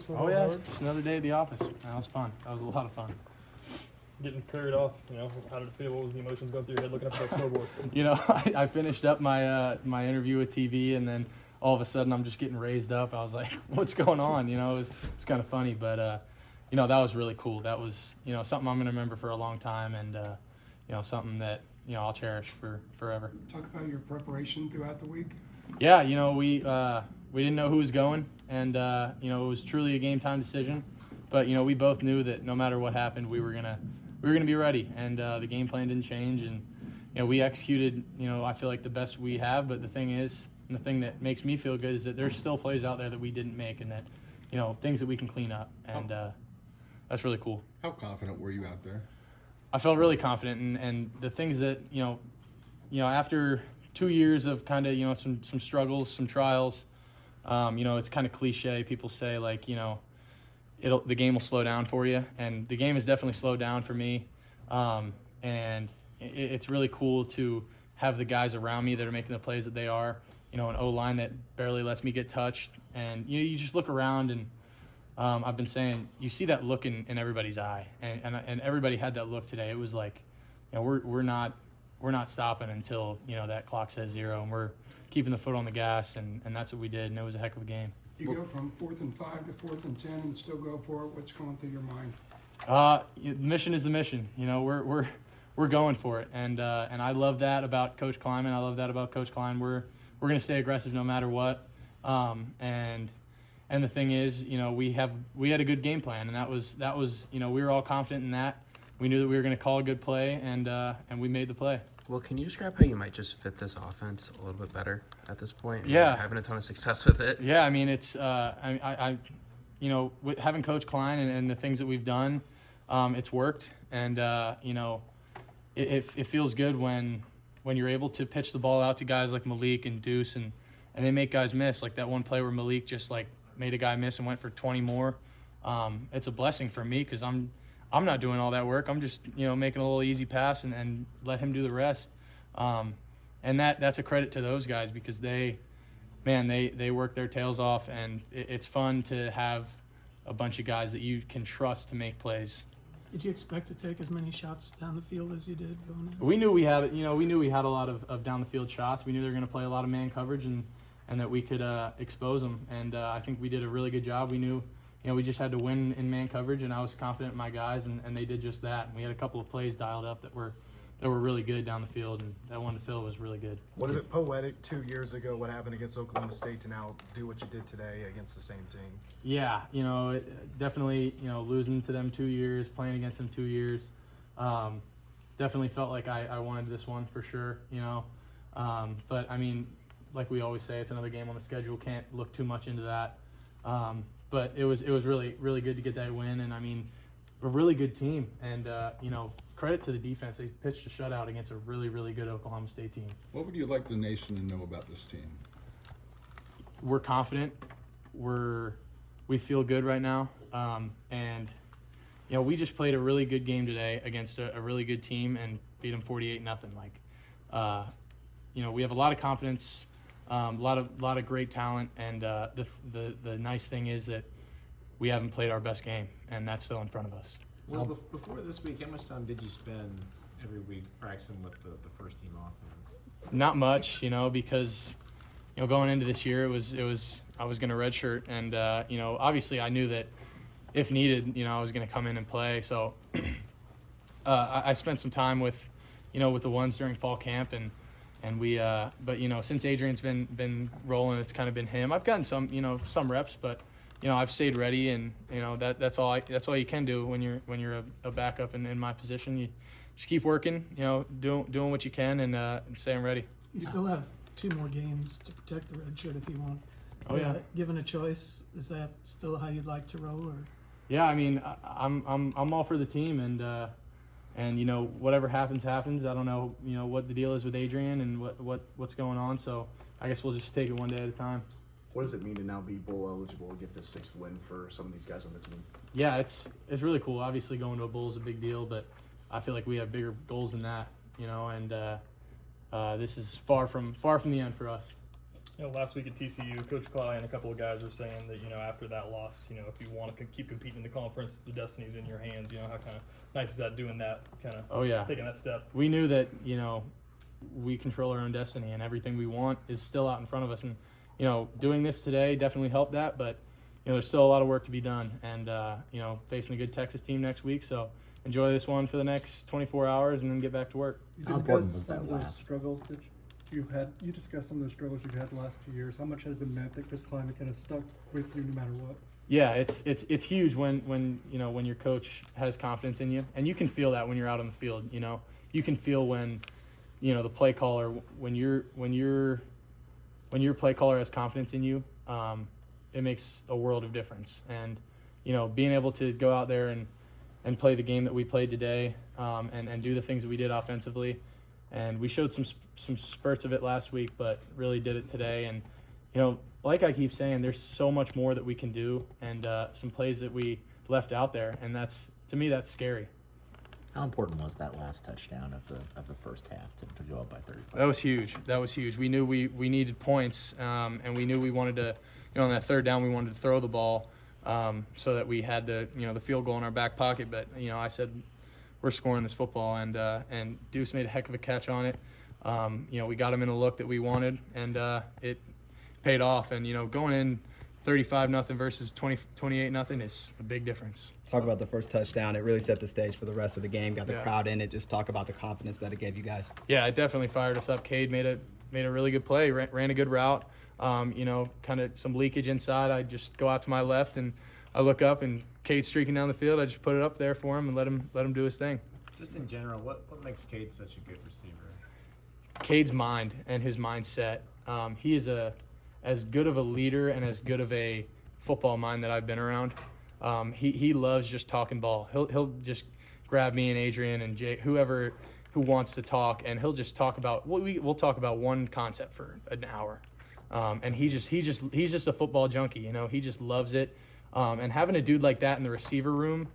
Oh yeah, just another day at the office. That was fun. That was a lot of fun. Getting cleared off, how did it feel? What was the emotions going through your head looking up at that scoreboard? I finished up my interview with TV, and then all of a sudden I'm just getting raised up. I was like, what's going on? It's kind of funny, but that was really cool. That was something I'm gonna remember for a long time, and something that I'll cherish for forever. Talk about your preparation throughout the week. Yeah, we didn't know who was going, and it was truly a game time decision. But we both knew that no matter what happened, we were gonna be ready, and the game plan didn't change, and we executed. I feel like the best we have. But the thing is, and the thing that makes me feel good is that there's still plays out there that we didn't make, and that things that we can clean up, and that's really cool. How confident were you out there? I felt really confident, and the things that after 2 years of kind of some struggles, some trials, it's kind of cliche. People say like the game will slow down for you, and the game has definitely slowed down for me, and it's really cool to have the guys around me that are making the plays that they are. An O-line that barely lets me get touched, and you just look around, and I've been saying you see that look in everybody's eye, and everybody had that look today. It was like we're not stopping until that clock says 0, and we're keeping the foot on the gas, and that's what we did, and it was a heck of a game. You go from 4th and 5 to 4th and 10 and still go for it. What's going through your mind? The mission is the mission. We're going for it, and I love that about Coach Kleiman. I love that about Coach Klein. We're going to stay aggressive no matter what. And the thing is, we had a good game plan, and that was we were all confident in that. We knew that we were going to call a good play, and we made the play. Well, can you describe how you might just fit this offense a little bit better at this point? Yeah. Having a ton of success with it. Yeah, I mean, it's with having Coach Klein and the things that we've done, it's worked, and it feels good when you're able to pitch the ball out to guys like Malik and Deuce, and they make guys miss, like that one play where Malik just like made a guy miss and went for 20 more. It's a blessing for me because I'm not doing all that work. I'm just making a little easy pass and let him do the rest. And that's a credit to those guys because they work their tails off, and it's fun to have a bunch of guys that you can trust to make plays. Did you expect to take as many shots down the field as you did going in? We knew we had a lot of down the field shots. We knew they were going to play a lot of man coverage, and that we could expose them. And I think we did a really good job. We knew we just had to win in man coverage, and I was confident in my guys, and they did just that. And we had a couple of plays dialed up that were really good down the field, and that one to Phil was really good. Was it poetic 2 years ago what happened against Oklahoma State to now do what you did today against the same team? Yeah, definitely, losing to them 2 years, playing against them 2 years, definitely felt like I wanted this one for sure, but I mean, like we always say, it's another game on the schedule. Can't look too much into that. But it was really, really good to get that win, and I mean, a really good team, and credit to the defense. They pitched a shutout against a really, really good Oklahoma State team. What would you like the nation to know about this team? We're confident. We feel good right now, and we just played a really good game today against a really good team and beat them 48-0. Like, we have a lot of confidence. A lot of great talent, and the nice thing is that we haven't played our best game, and that's still in front of us. Well, before this week, how much time did you spend every week practicing with the first team offense? Not much, because going into this year, it was I was going to redshirt, and obviously I knew that if needed, I was going to come in and play. So I spent some time with the ones during fall camp, and we, but since Adrian's been rolling, it's kind of been him. I've gotten some reps, but I've stayed ready, and that's all you can do when you're a backup in my position. You just keep working, doing what you can, and staying ready. You still have 2 more games to protect the red shirt if you want. Oh yeah. Given a choice, is that still how you'd like to roll, or? Yeah, I mean, I'm all for the team, and whatever happens. I don't know what the deal is with Adrian and what's going on, so I guess we'll just take it one day at a time. What does it mean to now be bowl eligible and get this 6th win for some of these guys on the team? Yeah, it's really cool. Obviously going to a bowl is a big deal, but I feel like we have bigger goals than that, and this is far from the end for us. Last week at TCU, Coach Cly and a couple of guys were saying that, after that loss, if you want to keep competing in the conference, the destiny's in your hands. How kind of nice is that doing that, kind of Oh yeah. taking that step? We knew that, we control our own destiny and everything we want is still out in front of us. And, doing this today definitely helped that, but, there's still a lot of work to be done and, facing a good Texas team next week. So enjoy this one for the next 24 hours and then get back to work. How important was that last? Struggles that you've had. You discussed some of the struggles you've had the last 2 years. How much has it meant that Chris Kleiman kind of stuck with you no matter what? Yeah, it's huge when your coach has confidence in you, and you can feel that when you're out on the field. You can feel when, the play caller when your play caller has confidence in you, it makes a world of difference. And being able to go out there and play the game that we played today, and do the things that we did offensively, and we showed some spurts of it last week, but really did it today. And like I keep saying, there's so much more that we can do, and some plays that we left out there, and to me that's scary. How important was that last touchdown of the first half to go up by 35? That was huge. We knew we needed points, and we knew we wanted to, on that third down, we wanted to throw the ball, so that we had the field goal in our back pocket. But I said we're scoring this football, and Deuce made a heck of a catch on it. We got him in a look that we wanted, and it paid off. And going in 35-0 versus 28-0 is a big difference. Talk about the first touchdown. It really set the stage for the rest of the game. Got the crowd in it. Just talk about the confidence that it gave you guys. Yeah, it definitely fired us up. Cade made a really good play. Ran a good route. Kind of some leakage inside. I just go out to my left and I look up and Cade's streaking down the field. I just put it up there for him and let him do his thing. Just in general, what makes Cade such a good receiver? Cade's mind and his mindset. He is as good of a leader and as good of a football mind that I've been around. He loves just talking ball. He'll just grab me and Adrian and Jay, whoever who wants to talk, and he'll just talk about we'll talk about one concept for an hour. And he's just a football junkie. He just loves it. And having a dude like that in the receiver room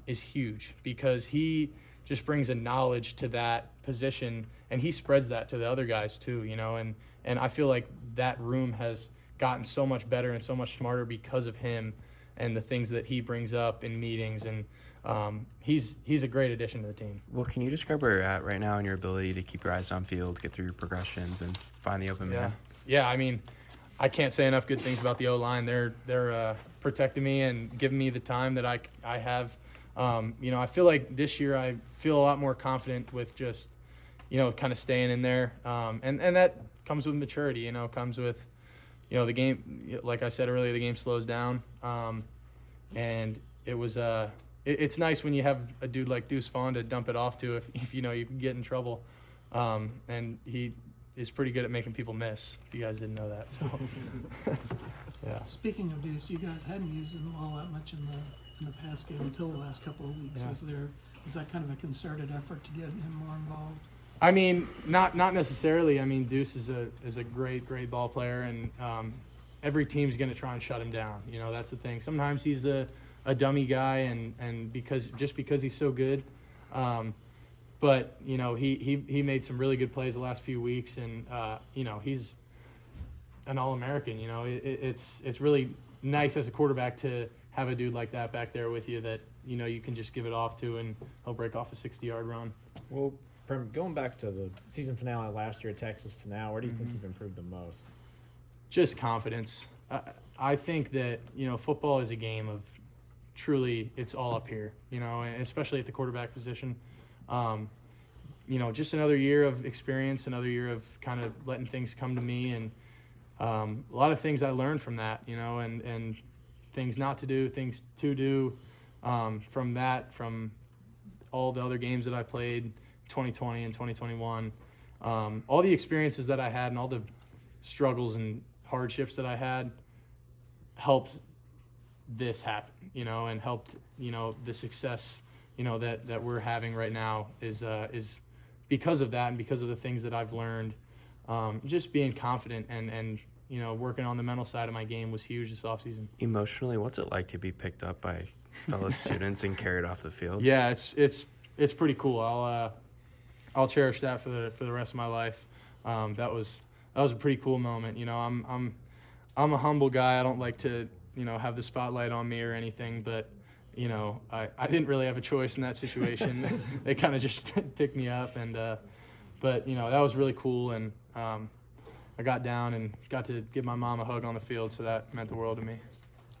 is huge because he just brings a knowledge to that position, and he spreads that to the other guys too. And I feel like that room has gotten so much better and so much smarter because of him and the things that he brings up in meetings. And he's a great addition to the team. Well, can you describe where you're at right now and your ability to keep your eyes downfield, get through your progressions, and find the open man? Yeah, I mean, I can't say enough good things about the O-line. They're protecting me and giving me the time that I have. I feel like this year I feel a lot more confident with just, kind of staying in there. And that comes with maturity, comes with, the game, like I said earlier, the game slows down. And it was, it's nice when you have a dude like Deuce Vaughn to dump it off to if you can get in trouble. And he is pretty good at making people miss, if you guys didn't know that. So, yeah. Speaking of Deuce, you guys hadn't used him all that much in the pass game until the last couple of weeks. Yeah. Is that kind of a concerted effort to get him more involved? I mean, not necessarily. I mean, Deuce is a great ball player, and every team's going to try and shut him down. That's the thing. Sometimes he's a dummy guy, and because he's so good. But he made some really good plays the last few weeks, and he's an All-American. It's really nice as a quarterback to have a dude like that back there with you that you can just give it off to, and he'll break off a 60-yard run. Well, from going back to the season finale last year at Texas to now, where do you think you've improved the most? Just confidence. I think that football is a game of truly it's all up here. And especially at the quarterback position. Just another year of experience, another year of kind of letting things come to me, and a lot of things I learned from that, and things not to do, things to do, from all the other games that I played, 2020 and 2021, all the experiences that I had and all the struggles and hardships that I had helped this happen, and helped, the success, that we're having right now is because of that and because of the things that I've learned. Just being confident and working on the mental side of my game was huge this offseason. Emotionally, what's it like to be picked up by fellow students and carried off the field? Yeah, it's pretty cool. I'll cherish that for the rest of my life. That was was a pretty cool moment. You know, I'm a humble guy. I don't like to, you know, have the spotlight on me or anything, but you know, I didn't really have a choice in that situation. They kind of just picked me up, and but you know, that was really cool, and I got down and got to give my mom a hug on the field, so that meant the world to me.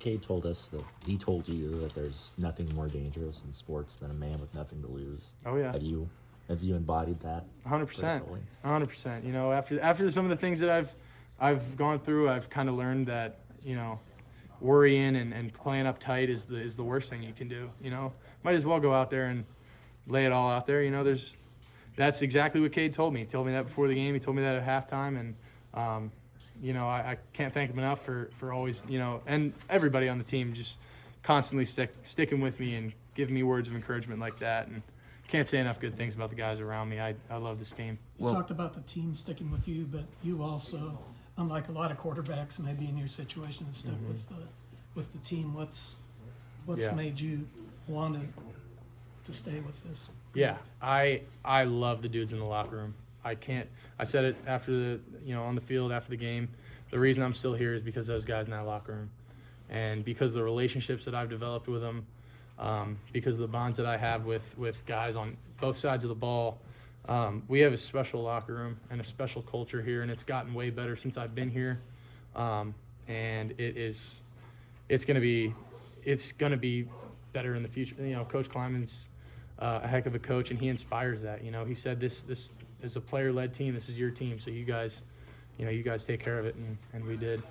Cade told us that he told you that there's nothing more dangerous in sports than a man with nothing to lose. Oh yeah. Have you embodied that? 100%. 100%. You know, after some of the things that I've gone through, I've kind of learned that, you know, worrying and playing uptight is the worst thing you can do. You know, might as well go out there and lay it all out there. You know, that's exactly what Cade told me. He told me that before the game. He told me that at halftime, and you know, I can't thank him enough for always, you know, and everybody on the team just constantly sticking with me and giving me words of encouragement like that. And can't say enough good things about the guys around me. I love this team. You talked about the team sticking with you, but you also, unlike a lot of quarterbacks maybe in your situation, have stuck with the team. What's made you want to stay with this? Yeah, I love the dudes in the locker room. I said it after on the field after the game. The reason I'm still here is because of those guys in that locker room, and because of the relationships that I've developed with them, because of the bonds that I have with guys on both sides of the ball. We have a special locker room and a special culture here, and it's gotten way better since I've been here. And it's gonna be better in the future. You know, Coach Kleiman's a heck of a coach, and he inspires that. You know, he said this is a player-led team. This is your team, so you guys take care of it, and we did.